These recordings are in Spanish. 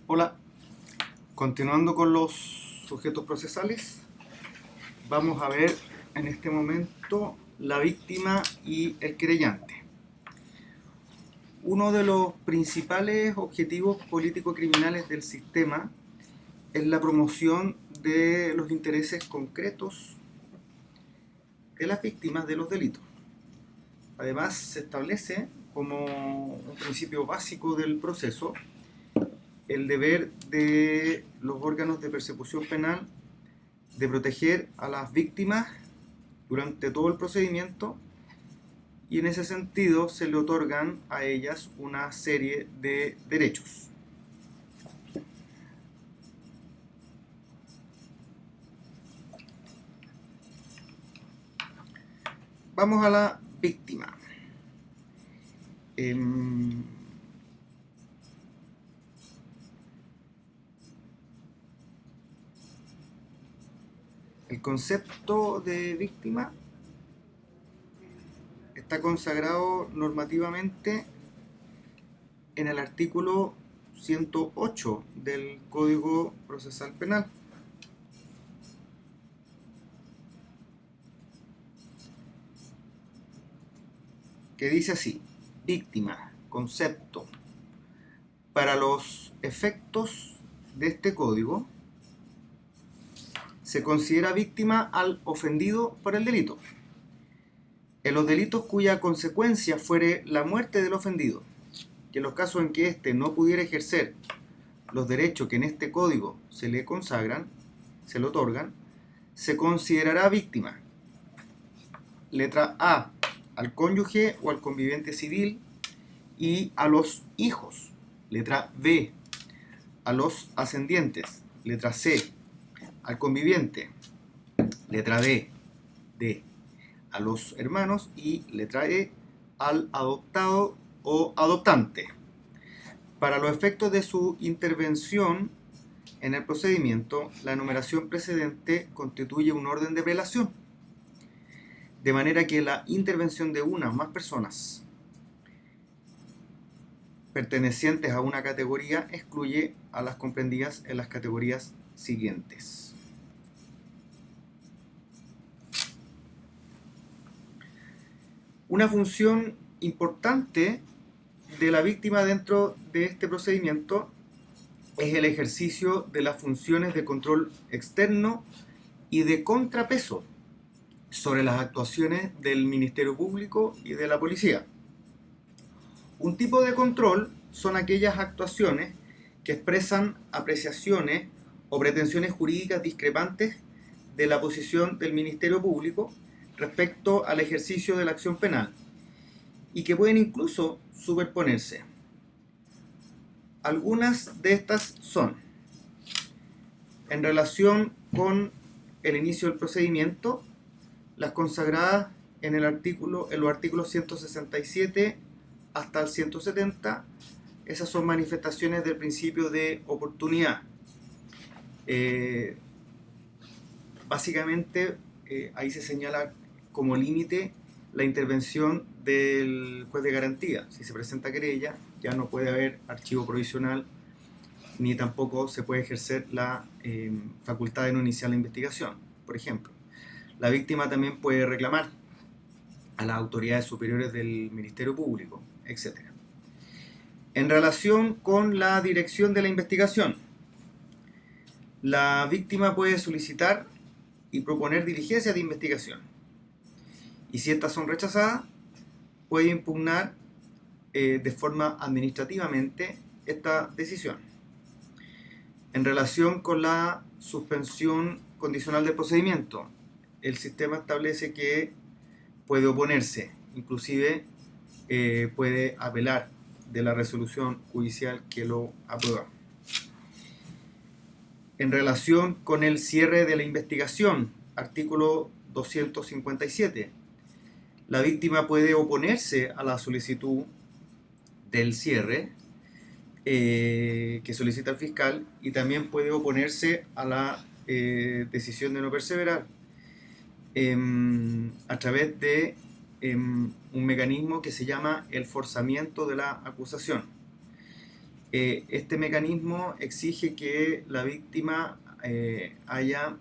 Hola, continuando con los sujetos procesales, vamos a ver en este momento la víctima y el querellante. Uno de los principales objetivos político-criminales del sistema es la promoción de los intereses concretos de las víctimas de los delitos. Además, se establece como un principio básico del proceso el deber de los órganos de persecución penal de proteger a las víctimas durante todo el procedimiento, y en ese sentido se le otorgan a ellas una serie de derechos. Vamos a la víctima. El concepto de víctima está consagrado normativamente en el artículo 108 del Código Procesal Penal, que dice así: víctima, concepto. Para los efectos de este código, se considera víctima al ofendido por el delito, en los delitos cuya consecuencia fuere la muerte del ofendido, que en los casos en que éste no pudiera ejercer los derechos que en este código se le consagran, se le otorgan, se considerará víctima. Letra A, al cónyuge o al conviviente civil y a los hijos. Letra B, a los ascendientes. Letra C, al conviviente. Letra D, a los hermanos. Y letra E, al adoptado o adoptante. Para los efectos de su intervención en el procedimiento, la enumeración precedente constituye un orden de prelación, de manera que la intervención de una o más personas pertenecientes a una categoría excluye a las comprendidas en las categorías siguientes. Una función importante de la víctima dentro de este procedimiento es el ejercicio de las funciones de control externo y de contrapeso sobre las actuaciones del Ministerio Público y de la Policía. Un tipo de control son aquellas actuaciones que expresan apreciaciones o pretensiones jurídicas discrepantes de la posición del Ministerio Público respecto al ejercicio de la acción penal y que pueden incluso superponerse. Algunas de estas son: en relación con el inicio del procedimiento, las consagradas en los artículos 167 hasta el 170, esas son manifestaciones del principio de oportunidad. Básicamente, ahí se señala como límite la intervención del juez de garantía. Si se presenta querella, ya no puede haber archivo provisional, ni tampoco se puede ejercer la facultad de no iniciar la investigación, por ejemplo. La víctima también puede reclamar a las autoridades superiores del Ministerio Público, etc. En relación con la dirección de la investigación, la víctima puede solicitar y proponer diligencias de investigación. Y si estas son rechazadas, puede impugnar de forma administrativamente esta decisión. En relación con la suspensión condicional del procedimiento, el sistema establece que puede oponerse, inclusive puede apelar de la resolución judicial que lo aprueba. En relación con el cierre de la investigación, artículo 257, la víctima puede oponerse a la solicitud del cierre que solicita el fiscal, y también puede oponerse a la decisión de no perseverar a través de un mecanismo que se llama el forzamiento de la acusación. Este mecanismo exige que la víctima haya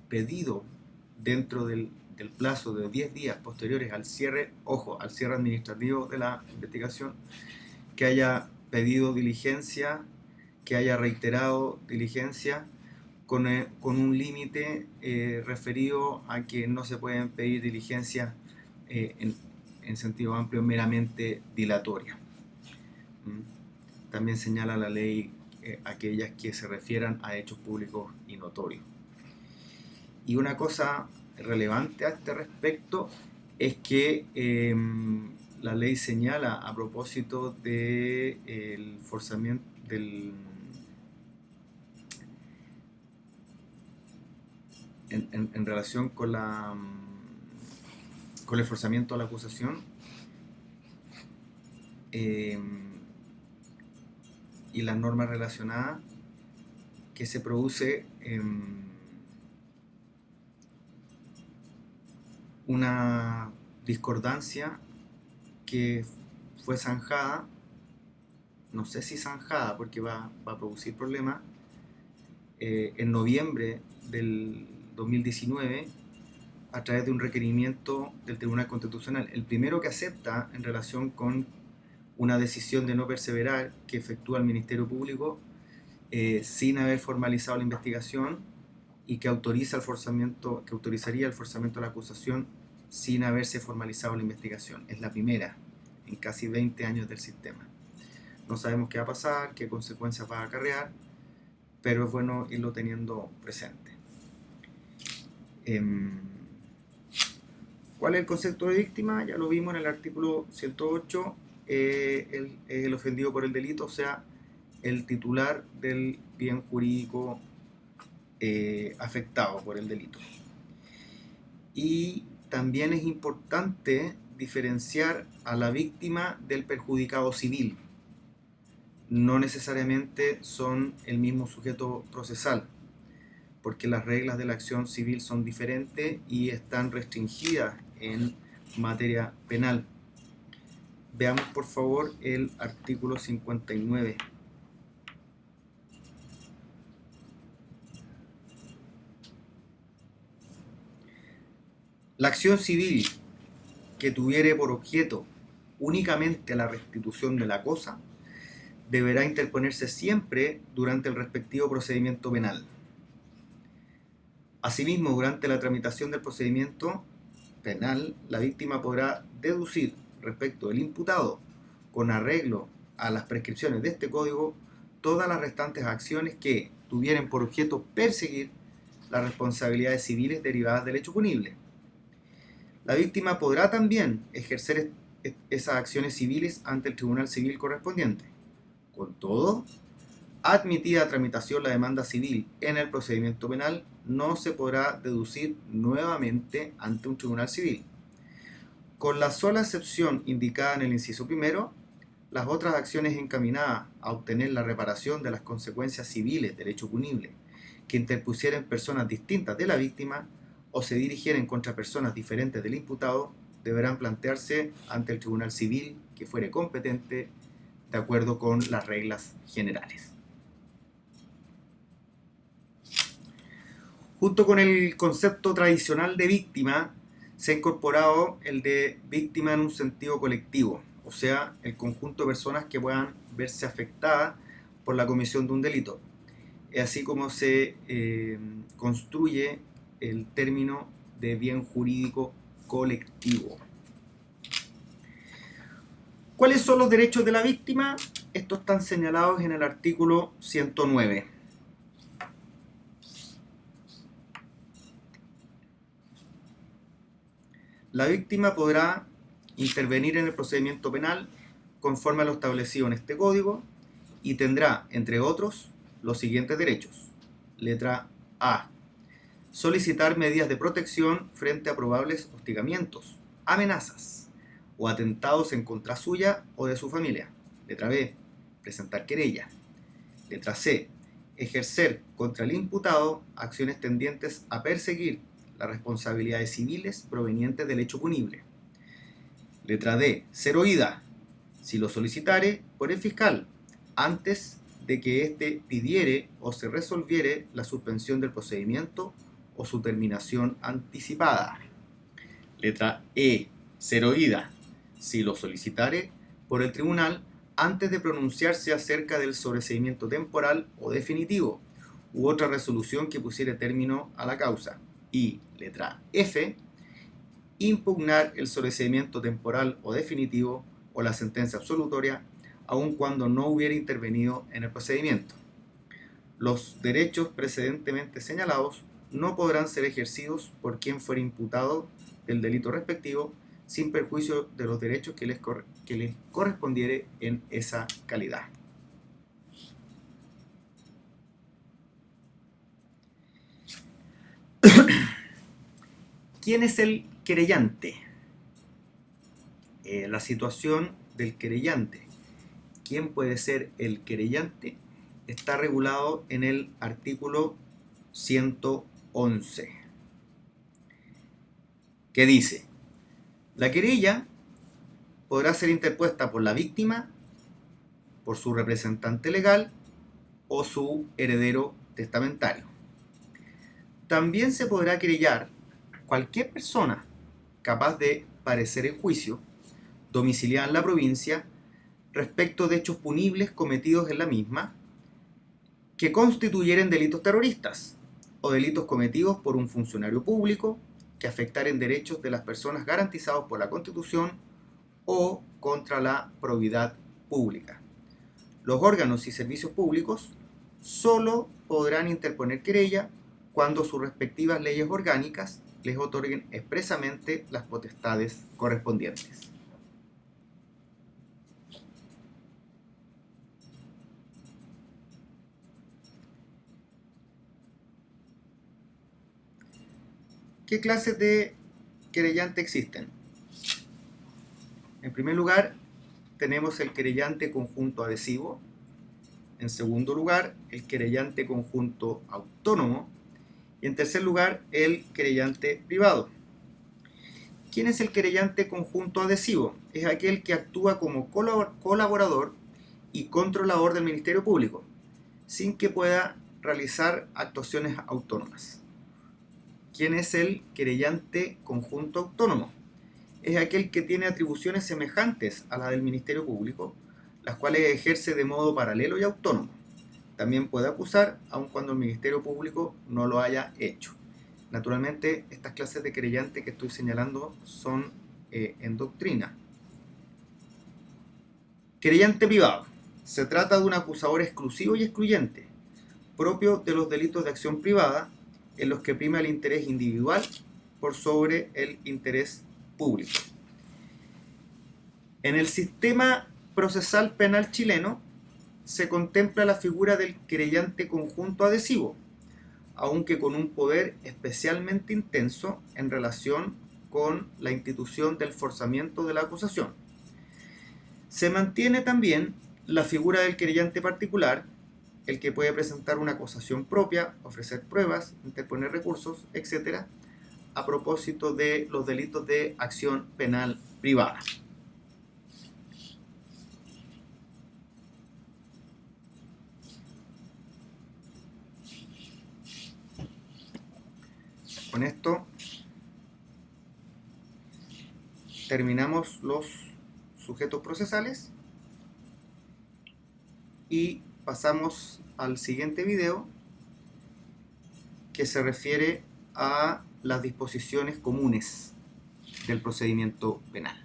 pedido dentro del plazo de 10 días posteriores al cierre, ojo, al cierre administrativo de la investigación, que haya pedido diligencia, que haya reiterado diligencia, con un límite referido a que no se pueden pedir diligencias en sentido amplio meramente dilatoria. También señala la ley aquellas que se refieran a hechos públicos y notorios. Y una cosa relevante a este respecto es que la ley señala, a propósito del forzamiento en relación con el forzamiento a la acusación, y las normas relacionadas, que se produce una discordancia que fue zanjada, no sé si zanjada porque va a producir problemas, en noviembre del 2019 a través de un requerimiento del Tribunal Constitucional. El primero que acepta en relación con una decisión de no perseverar que efectúa el Ministerio Público sin haber formalizado la investigación, y que autorizaría el forzamiento de la acusación sin haberse formalizado la investigación. Es la primera en casi 20 años del sistema. No sabemos qué va a pasar, qué consecuencias va a acarrear, pero es bueno irlo teniendo presente. ¿Cuál es el concepto de víctima? Ya lo vimos en el artículo 108. El ofendido por el delito, o sea, el titular del bien jurídico afectado por el delito. Y también es importante diferenciar a la víctima del perjudicado civil. No necesariamente son el mismo sujeto procesal, porque las reglas de la acción civil son diferentes y están restringidas en materia penal. Veamos por favor el artículo 59. La acción civil que tuviere por objeto únicamente la restitución de la cosa deberá interponerse siempre durante el respectivo procedimiento penal. Asimismo, durante la tramitación del procedimiento penal, la víctima podrá deducir respecto del imputado, con arreglo a las prescripciones de este código, todas las restantes acciones que tuvieran por objeto perseguir las responsabilidades civiles derivadas del hecho punible. La víctima podrá también ejercer esas acciones civiles ante el tribunal civil correspondiente. Con todo, admitida a tramitación la demanda civil en el procedimiento penal, no se podrá deducir nuevamente ante un tribunal civil. Con la sola excepción indicada en el inciso primero, las otras acciones encaminadas a obtener la reparación de las consecuencias civiles del hecho punible que interpusieren personas distintas de la víctima o se dirigieren contra personas diferentes del imputado, deberán plantearse ante el tribunal civil que fuere competente de acuerdo con las reglas generales. Junto con el concepto tradicional de víctima, se ha incorporado el de víctima en un sentido colectivo, o sea, el conjunto de personas que puedan verse afectadas por la comisión de un delito. Es así como se construye el término de bien jurídico colectivo. ¿Cuáles son los derechos de la víctima? Estos están señalados en el artículo 109. La víctima podrá intervenir en el procedimiento penal conforme a lo establecido en este código y tendrá, entre otros, los siguientes derechos. Letra A. Solicitar medidas de protección frente a probables hostigamientos, amenazas o atentados en contra suya o de su familia. Letra B. Presentar querella. Letra C. Ejercer contra el imputado acciones tendientes a perseguir las responsabilidades civiles provenientes del hecho punible. Letra D. Ser oída. si lo solicitare por el fiscal, antes de que éste pidiere o se resolviere la suspensión del procedimiento o su terminación anticipada. Letra E. Ser oída, si lo solicitare por el tribunal antes de pronunciarse acerca del sobreseimiento temporal o definitivo u otra resolución que pusiere término a la causa. Y letra F. Impugnar el sobreseimiento temporal o definitivo o la sentencia absolutoria, aun cuando no hubiera intervenido en el procedimiento. Los derechos precedentemente señalados no podrán ser ejercidos por quien fuera imputado del delito respectivo, sin perjuicio de los derechos que les correspondiere en esa calidad. ¿Quién es el querellante? La situación del querellante. ¿Quién puede ser el querellante? Está regulado en el artículo 111, que dice: la querella podrá ser interpuesta por la víctima, por su representante legal o su heredero testamentario. También se podrá querellar cualquier persona capaz de parecer en juicio, domiciliada en la provincia, respecto de hechos punibles cometidos en la misma, que constituyeren delitos terroristas o delitos cometidos por un funcionario público que afectaren derechos de las personas garantizados por la Constitución o contra la probidad pública. Los órganos y servicios públicos solo podrán interponer querella cuando sus respectivas leyes orgánicas les otorguen expresamente las potestades correspondientes. ¿Qué clases de querellante existen? En primer lugar, tenemos el querellante conjunto adhesivo. En segundo lugar, el querellante conjunto autónomo. Y en tercer lugar, el querellante privado. ¿Quién es el querellante conjunto adhesivo? Es aquel que actúa como colaborador y controlador del Ministerio Público, sin que pueda realizar actuaciones autónomas. ¿Quién es el querellante conjunto autónomo? Es aquel que tiene atribuciones semejantes a las del Ministerio Público, las cuales ejerce de modo paralelo y autónomo. También puede acusar, aun cuando el Ministerio Público no lo haya hecho. Naturalmente, estas clases de querellante que estoy señalando son en doctrina. Querellante privado. Se trata de un acusador exclusivo y excluyente, propio de los delitos de acción privada, en los que prima el interés individual por sobre el interés público. En el sistema procesal penal chileno se contempla la figura del querellante conjunto adhesivo, aunque con un poder especialmente intenso en relación con la institución del forzamiento de la acusación. Se mantiene también la figura del querellante particular, el que puede presentar una acusación propia, ofrecer pruebas, interponer recursos, etc., a propósito de los delitos de acción penal privada. Con esto terminamos los sujetos procesales y pasamos al siguiente video, que se refiere a las disposiciones comunes del procedimiento penal.